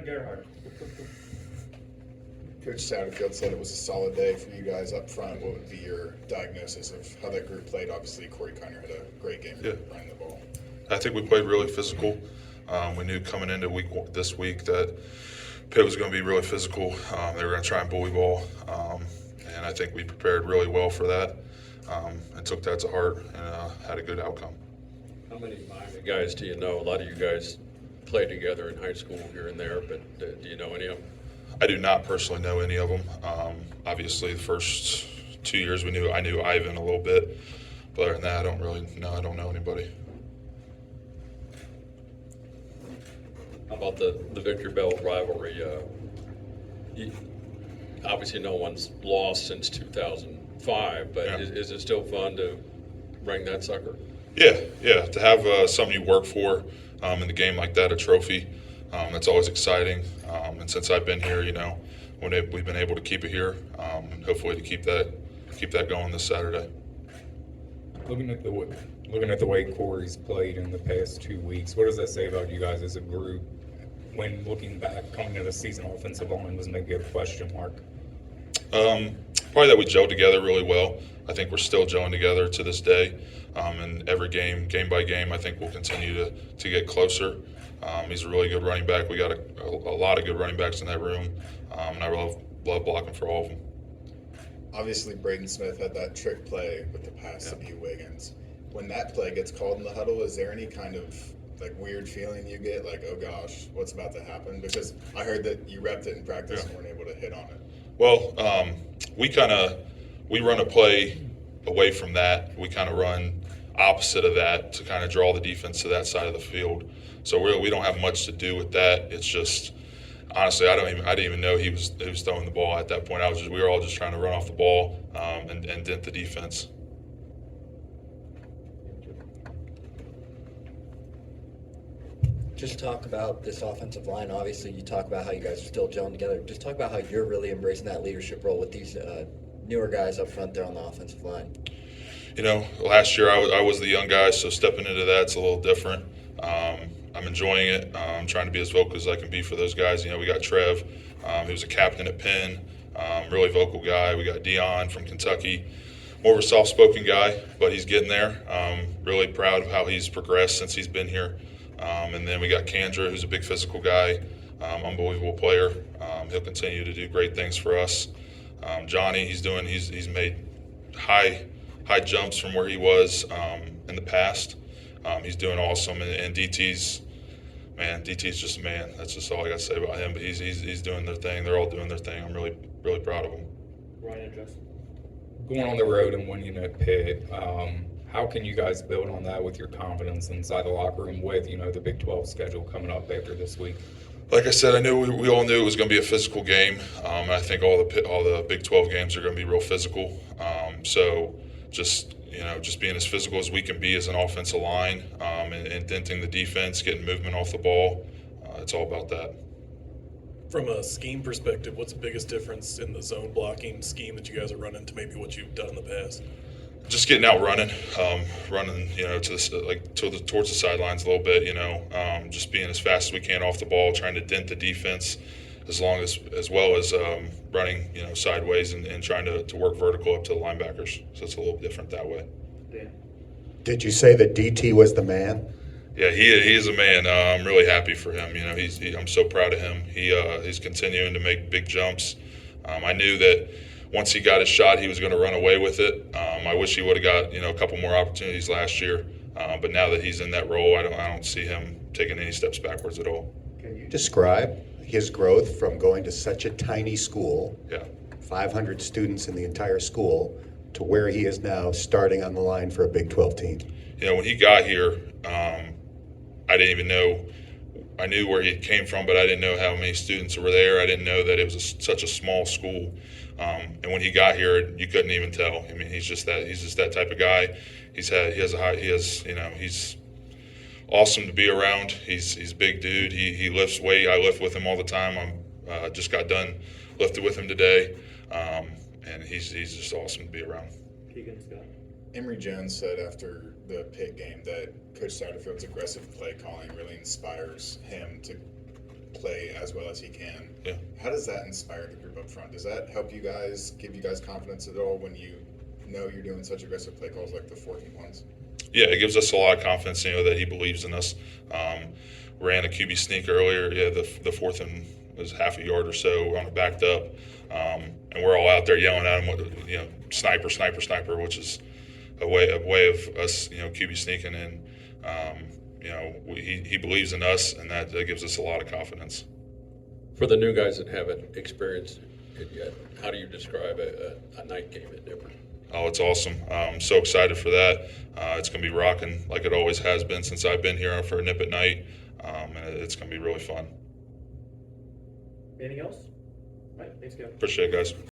Gerhardt. Coach Satterfield said it was a solid day for you guys up front. What would be your diagnosis of how that group played? Obviously, Corey Kiner had a great game running the ball. I think we played really physical. We knew coming into this week that Pitt was going to be really physical. They were going to try and bully ball, and I think we prepared really well for that and took that to heart and had a good outcome. How many Miami guys do you know? A lot of you guys played together in high school here and there, but do you know any of them? I do not personally know any of them. Obviously, the first 2 years I knew Ivan a little bit, but other than that, I don't know anybody. How about the Victor Bell rivalry? Obviously, no one's lost since 2005, but is it still fun to bring that sucker? Yeah. To have something you work for in the game like that, a trophy, that's always exciting. And since I've been here, we've been able to keep it here, and hopefully to keep that going this Saturday. Looking at the way Corey's played in the past 2 weeks, what does that say about you guys as a group? When looking back, coming into the season, offensive line was maybe a question mark. Probably that we gelled together really well. I think we're still gelling together to this day. And every game by game, I think we'll continue to get closer. He's a really good running back. We got a lot of good running backs in that room, and I love blocking for all of them. Obviously, Braden Smith had that trick play with the pass to B. Wiggins. When that play gets called in the huddle, is there any kind of weird feeling you get, like, oh gosh, what's about to happen? Because I heard that you repped it in practice and weren't able to hit on it. Well, we run a play away from that. We kind of run opposite of that to kind of draw the defense to that side of the field. So we don't have much to do with that. It's just, honestly, I didn't even know he was throwing the ball at that point. We were all just trying to run off the ball and dent the defense. Just talk about this offensive line. Obviously, you talk about how you guys are still gelling together. Just talk about how you're really embracing that leadership role with these newer guys up front there on the offensive line. Last year I was the young guy, so stepping into that's a little different. I'm enjoying it. I'm trying to be as vocal as I can be for those guys. We got Trev, he was a captain at Penn, really vocal guy. We got Dion from Kentucky, more of a soft-spoken guy, but he's getting there. Really proud of how he's progressed since he's been here. And then we got Kandra, who's a big physical guy, unbelievable player. He'll continue to do great things for us. Johnny, he's made high jumps from where he was in the past. He's doing awesome, and DT's just a man. That's just all I got to say about him. But he's doing their thing. They're all doing their thing. I'm really proud of them. Ryan and Justin. Going on the road and winning at Pitt, how can you guys build on that with your confidence inside the locker room with the Big 12 schedule coming up after this week? Like I said, I knew we all knew it was going to be a physical game. I think all the Big 12 games are going to be real physical. So just being as physical as we can be as an offensive line, and denting the defense, getting movement off the ball. It's all about that. From a scheme perspective, what's the biggest difference in the zone blocking scheme that you guys are running to maybe what you've done in the past? Just getting out running towards the sidelines a little bit. Just being as fast as we can off the ball, trying to dent the defense as well as running sideways and trying to work vertical up to the linebackers. So it's a little different that way. Dan. Did you say that DT was the man? Yeah, he is a man. I'm really happy for him. I'm so proud of him. He's continuing to make big jumps. I knew that once he got his shot, he was going to run away with it. I wish he would have got a couple more opportunities last year. But now that he's in that role, I don't see him taking any steps backwards at all. Can you describe his growth from going to such a tiny school, 500 students in the entire school, to where he is now starting on the line for a Big 12 team? When he got here, I didn't even know. I knew where he came from, but I didn't know how many students were there. I didn't know that it was such a small school. And when he got here, you couldn't even tell. I mean, he's just that type of guy. He's awesome to be around. He's a big dude. He lifts weight. I lift with him all the time. I'm just got done lifted with him today, and he's just awesome to be around. Keegan, Scott. Emory Jones said after the Pitt game that Coach Satterfield's aggressive play calling really inspires him to play as well as he can. Yeah. How does that inspire the group up front? Does that help you guys, give you guys confidence at all when you know you're doing such aggressive play calls like the 4th and 1s? Yeah, it gives us a lot of confidence, that he believes in us. Ran a QB sneak earlier. Yeah, the 4th and was half a yard or so on it backed up. And we're all out there yelling at him, sniper, sniper, sniper, which is a way of us, QB sneaking in. He believes in us, and that gives us a lot of confidence. For the new guys that haven't experienced it yet, how do you describe a night game at Nippert? Oh, it's awesome. I'm so excited for that. It's going to be rocking like it always has been since I've been here for a Nip at night, and it's going to be really fun. Anything else? All right, thanks, Gavin. Appreciate it, guys.